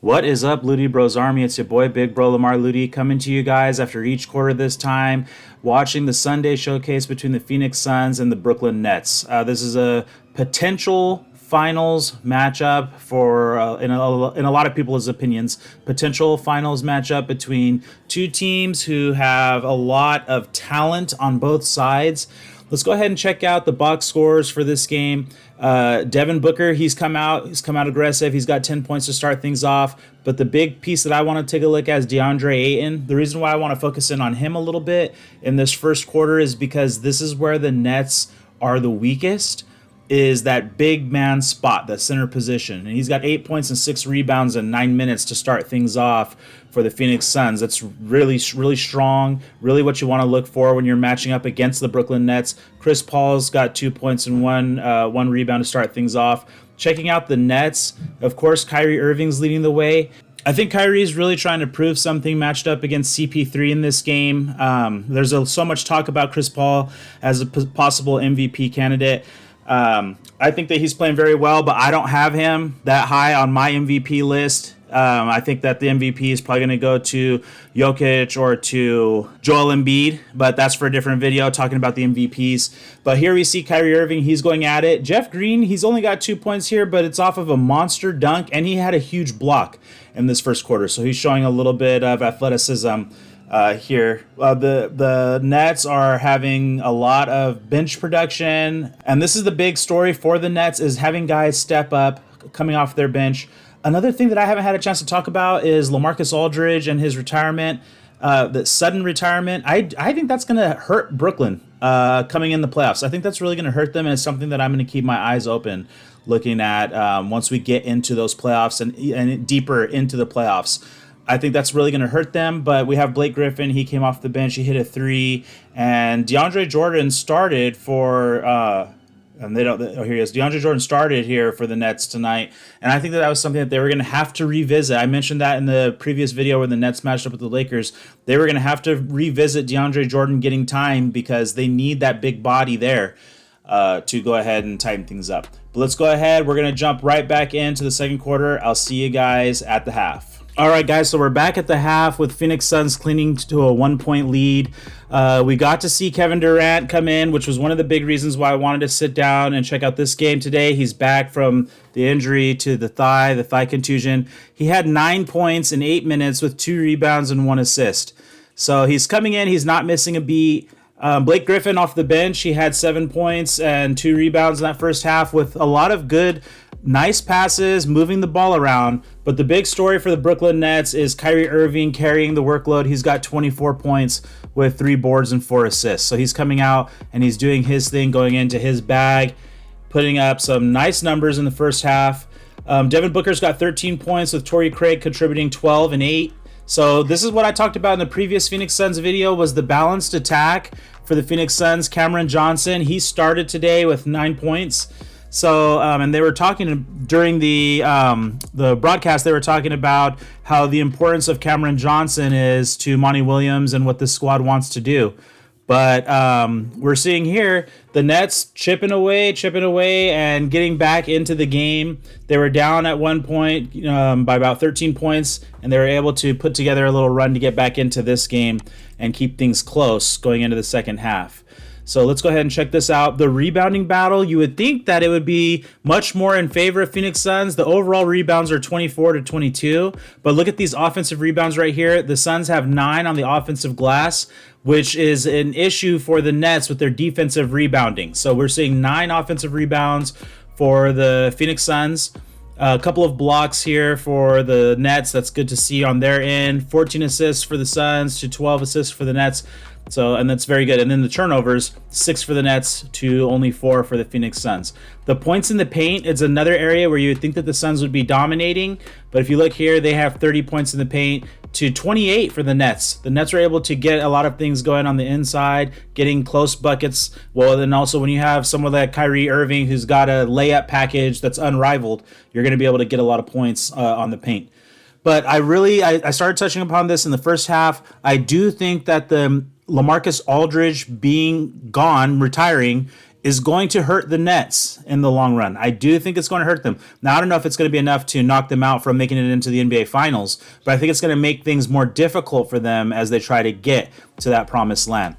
What is up, LudyBros Army? It's your boy, Big Bro Lamar Ludy, coming to you guys after each quarter this time, watching the Sunday showcase between the Phoenix Suns and the Brooklyn Nets. This is a potential finals matchup for, in a lot of people's opinions, potential finals matchup between two teams who have a lot of talent on both sides. Let's go ahead and check out the box scores for this game. Devin Booker, he's come out aggressive. He's got 10 points to start things off. But the big piece that I want to take a look at is Deandre Ayton. The reason why I want to focus in on him a little bit in this first quarter is because this is where the Nets are the weakest, is that big man spot, that center position. And he's got 8 points and 6 rebounds in 9 minutes to start things off for the Phoenix Suns. That's really strong, really what you want to look for when you're matching up against the Brooklyn Nets. Chris Paul's got 2 points and one rebound to start things off. Checking out the Nets, of course, Kyrie Irving's leading the way. I think Kyrie's really trying to prove something matched up against CP3 in this game. There's so much talk about Chris Paul as a possible MVP candidate. I think that he's playing very well, but I don't have him that high on my MVP list. I think that the MVP is probably going to go to Jokic or to Joel Embiid, but that's for a different video talking about the MVPs. But here we see Kyrie Irving. He's going at it. Jeff Green, he's only got 2 points here, but it's off of a monster dunk, and he had a huge block in this first quarter. So he's showing a little bit of athleticism here. The Nets are having a lot of bench production, and this is the big story for the Nets, is having guys step up coming off their bench. Another thing that I haven't had a chance to talk about is LaMarcus Aldridge and his retirement, the sudden retirement. I think that's going to hurt Brooklyn coming in the playoffs. I think that's really going to hurt them, and it's something that I'm going to keep my eyes open looking at once we get into those playoffs and deeper into the playoffs. I think that's really going to hurt them, but we have Blake Griffin. He came off the bench. He hit a 3, and DeAndre Jordan started for here he is. DeAndre Jordan started here for the Nets tonight, and I think that was something that they were going to have to revisit. I mentioned that in the previous video where the Nets matched up with the Lakers. They were going to have to revisit DeAndre Jordan getting time because they need that big body there to go ahead and tighten things up. But let's go ahead. We're going to jump right back into the second quarter. I'll see you guys at the half. All right, guys, so we're back at the half with Phoenix Suns clinging to a 1-point lead. We got to see Kevin Durant come in, which was one of the big reasons why I wanted to sit down and check out this game today. He's back from the injury to the thigh contusion. He had 9 points in 8 minutes with 2 rebounds and 1 assist. So he's coming in. He's not missing a beat. Blake Griffin off the bench, he had 7 points and 2 rebounds in that first half with a lot of good, nice passes, moving the ball around. But the big story for the Brooklyn Nets is Kyrie Irving carrying the workload. He's got 24 points with 3 boards and 4 assists. So he's coming out and he's doing his thing, going into his bag, putting up some nice numbers in the first half. Devin Booker's got 13 points with Torrey Craig contributing 12 and 8. So this is what I talked about in the previous Phoenix Suns video, was the balanced attack for the Phoenix Suns. Cameron Johnson, he started today with 9 points. So, and they were talking during the broadcast, they were talking about how the importance of Cameron Johnson is to Monty Williams and what this squad wants to do. But we're seeing here the Nets chipping away and getting back into the game. They were down at one point by about 13 points, and they were able to put together a little run to get back into this game and keep things close going into the second half. So let's go ahead and check this out. The rebounding battle, you would think that it would be much more in favor of Phoenix Suns. The overall rebounds are 24-22, but look at these offensive rebounds right here. The Suns have 9 on the offensive glass, which is an issue for the Nets with their defensive rebounding. So we're seeing 9 offensive rebounds for the Phoenix Suns. A couple of blocks here for the Nets. That's good to see on their end. 14 assists for the Suns to 12 assists for the Nets. So, and that's very good. And then the turnovers, 6 for the Nets to only 4 for the Phoenix Suns. The points in the paint is another area where you would think that the Suns would be dominating. But if you look here, they have 30 points in the paint to 28 for the Nets. The Nets are able to get a lot of things going on the inside, getting close buckets. Well, then also when you have someone like Kyrie Irving who's got a layup package that's unrivaled, you're going to be able to get a lot of points on the paint. But I started touching upon this in the first half. I do think that the LaMarcus Aldridge being gone, retiring, is going to hurt the Nets in the long run. I do think it's going to hurt them. Now, I don't know if it's going to be enough to knock them out from making it into the NBA Finals, but I think it's going to make things more difficult for them as they try to get to that promised land.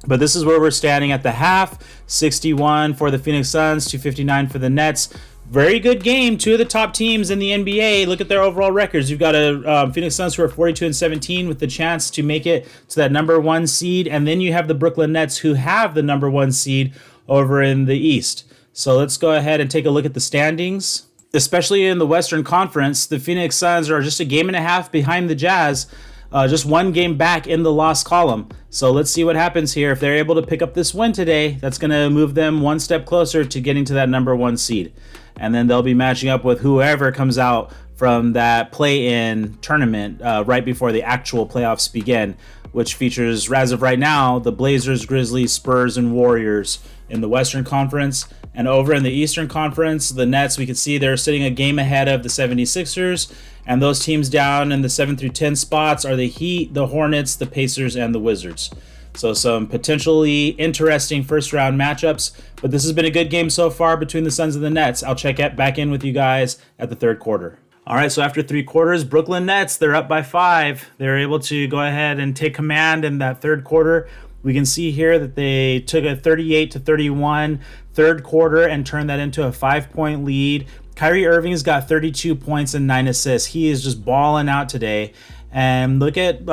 But this is where we're standing at the half. 61 for the Phoenix Suns, 259 for the Nets. Very good game. Two of the top teams in the NBA. Look at their overall records. You've got a Phoenix Suns who are 42-17 with the chance to make it to that number 1 seed. And then you have the Brooklyn Nets who have the number 1 seed over in the East. So let's go ahead and take a look at the standings. Especially in the Western Conference, the Phoenix Suns are just a game and a half behind the Jazz. Just one game back in the loss column. So let's see what happens here. If they're able to pick up this win today, that's going to move them one step closer to getting to that number 1 seed. And then they'll be matching up with whoever comes out from that play-in tournament right before the actual playoffs begin, which features, as of right now, the Blazers, Grizzlies, Spurs, and Warriors in the Western Conference. And over in the Eastern Conference, the Nets, we can see they're sitting a game ahead of the 76ers. And those teams down in the 7 through 10 spots are the Heat, the Hornets, the Pacers, and the Wizards. So some potentially interesting first-round matchups. But this has been a good game so far between the Suns and the Nets. I'll check back in with you guys at the third quarter. All right, so after 3 quarters, Brooklyn Nets, they're up by 5. They're able to go ahead and take command in that third quarter. We can see here that they took a 38-31 third quarter and turned that into a 5-point lead. Kyrie Irving's got 32 points and 9 assists. He is just balling out today. And look at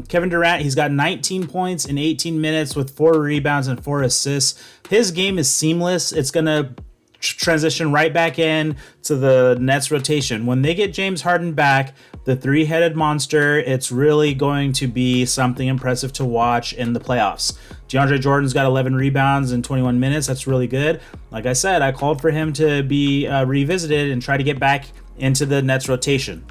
Kevin Durant. He's got 19 points in 18 minutes with 4 rebounds and 4 assists. His game is seamless. It's going to transition right back in to the Nets rotation. When they get James Harden back, the 3-headed monster, it's really going to be something impressive to watch in the playoffs. DeAndre Jordan's got 11 rebounds in 21 minutes. That's really good. Like I said, I called for him to be revisited and try to get back into the Nets rotation.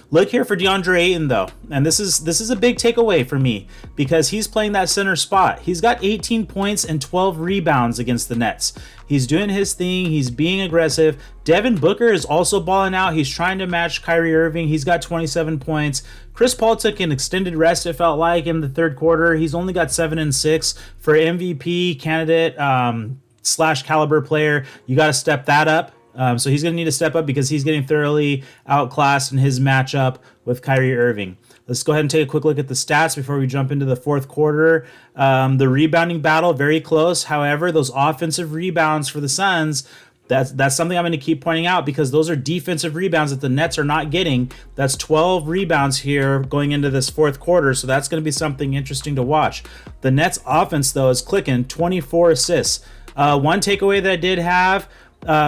Look here for Deandre Ayton, though, and this is a big takeaway for me because he's playing that center spot. He's got 18 points and 12 rebounds against the Nets. He's doing his thing. He's being aggressive. Devin Booker is also balling out. He's trying to match Kyrie Irving. He's got 27 points. Chris Paul took an extended rest, it felt like, in the third quarter. He's only got 7 and 6 for MVP candidate / caliber player. You got to step that up. So he's going to need to step up because he's getting thoroughly outclassed in his matchup with Kyrie Irving. Let's go ahead and take a quick look at the stats before we jump into the fourth quarter. The rebounding battle, very close. However, those offensive rebounds for the Suns, that's something I'm going to keep pointing out because those are defensive rebounds that the Nets are not getting. That's 12 rebounds here going into this fourth quarter, so that's going to be something interesting to watch. The Nets offense, though, is clicking, 24 assists. One takeaway that I did have,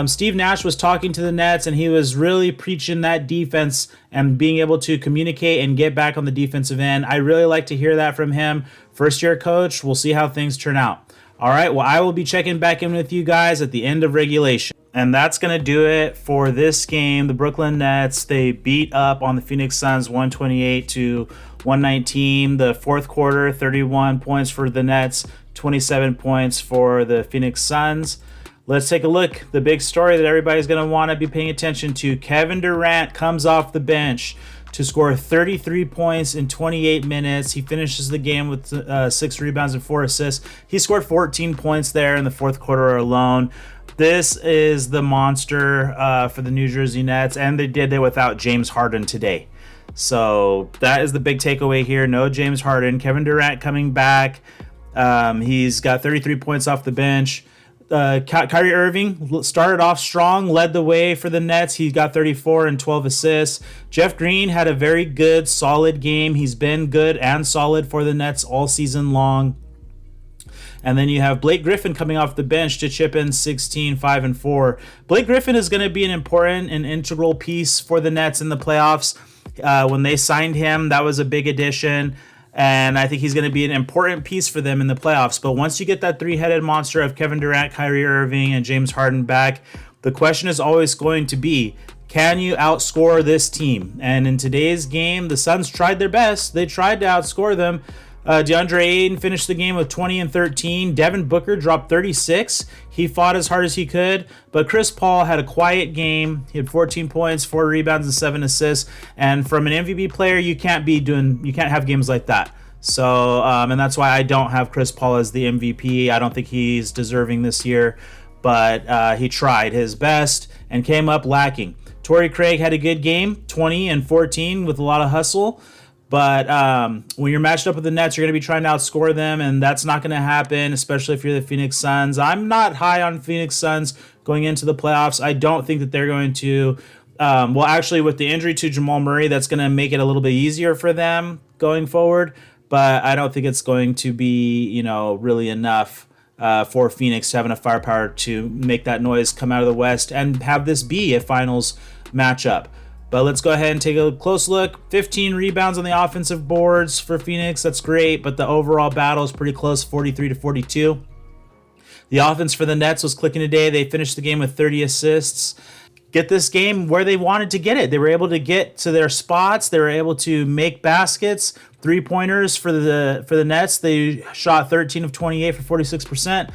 Steve Nash was talking to the Nets and he was really preaching that defense and being able to communicate and get back on the defensive end. I really like to hear that from him. First year coach, we'll see how things turn out. All right, well, I will be checking back in with you guys at the end of regulation. And that's going to do it for this game. The Brooklyn Nets, they beat up on the Phoenix Suns 128-119. The fourth quarter, 31 points for the Nets, 27 points for the Phoenix Suns. Let's take a look. The big story that everybody's going to want to be paying attention to. Kevin Durant comes off the bench to score 33 points in 28 minutes. He finishes the game with 6 rebounds and 4 assists. He scored 14 points there in the fourth quarter alone. This is the monster for the New Jersey Nets, and they did it without James Harden today. So that is the big takeaway here. No James Harden. Kevin Durant coming back. He's got 33 points off the bench. Kyrie Irving started off strong, led the way for the Nets. He got 34 and 12 assists. Jeff Green had a very good, solid game. He's been good and solid for the Nets all season long. And then you have Blake Griffin coming off the bench to chip in 16, 5, and 4. Blake Griffin is going to be an important and integral piece for the Nets in the playoffs. When they signed him, that was a big addition. And I think he's going to be an important piece for them in the playoffs. But once you get that 3-headed monster of Kevin Durant, Kyrie Irving, and James Harden back, the question is always going to be, can you outscore this team? And in today's game, the Suns tried their best. They tried to outscore them. Deandre Ayton finished the game with 20 and 13. Devin Booker dropped 36. He fought as hard as he could, but Chris Paul had a quiet game. He had 14 points, 4 rebounds, and 7 assists. And from an MVP player, you can't have games like that. So, and that's why I don't have Chris Paul as the MVP. I don't think he's deserving this year, but he tried his best and came up lacking. Torrey Craig had a good game, 20 and 14 with a lot of hustle. But when you're matched up with the Nets, you're going to be trying to outscore them, and that's not going to happen, especially if you're the Phoenix Suns. I'm not high on Phoenix Suns going into the playoffs. I don't think that they're going to well, actually, with the injury to Jamal Murray, that's going to make it a little bit easier for them going forward. But I don't think it's going to be, really enough for Phoenix to have enough firepower to make that noise come out of the West and have this be a finals matchup. But let's go ahead and take a close look. 15 rebounds on the offensive boards for Phoenix. That's great, but the overall battle is pretty close, 43-42. The offense for the Nets was clicking today. They finished the game with 30 assists. Get this game where they wanted to get it. They were able to get to their spots. They were able to make baskets, 3-pointers for the Nets. They shot 13 of 28 for 46%.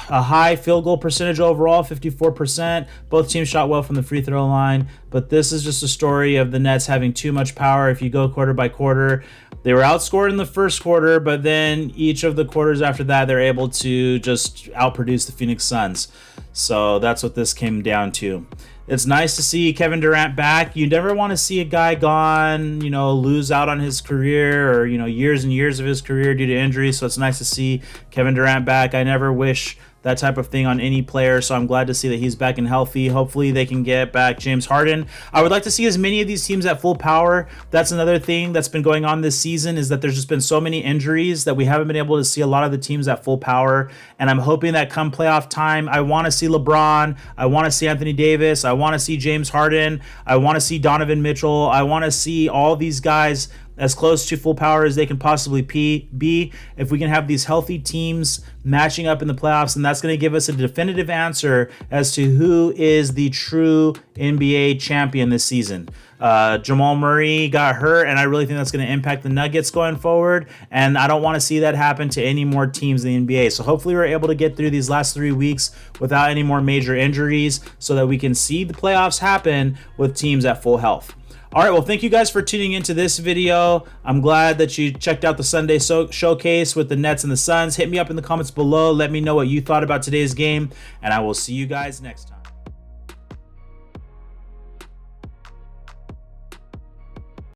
A high field goal percentage overall, 54%. Both teams shot well from the free throw line, but this is just a story of the Nets having too much power. If you go quarter by quarter, they were outscored in the first quarter, but then each of the quarters after that, they're able to just outproduce the Phoenix Suns. So that's what this came down to. It's nice to see Kevin Durant back. You never want to see a guy gone, lose out on his career or, years and years of his career due to injury. So it's nice to see Kevin Durant back. I never wish that type of thing on any player, so I'm glad to see that he's back and healthy. Hopefully they can get back James Harden. I would like to see as many of these teams at full power. That's another thing that's been going on this season, is that there's just been so many injuries that we haven't been able to see a lot of the teams at full power, and I'm hoping that come playoff time, I want to see LeBron, I want to see Anthony Davis, I want to see James Harden, I want to see Donovan Mitchell, I want to see all these guys as close to full power as they can possibly be. If we can have these healthy teams matching up in the playoffs, and that's going to give us a definitive answer as to who is the true NBA champion this season. Jamal Murray got hurt, and I really think that's going to impact the Nuggets going forward, and I don't want to see that happen to any more teams in the NBA. So hopefully we're able to get through these last 3 weeks without any more major injuries so that we can see the playoffs happen with teams at full health. All right, well, thank you guys for tuning into this video. I'm glad that you checked out the Sunday showcase with the Nets and the Suns. Hit me up in the comments below. Let me know what you thought about today's game, and I will see you guys next time.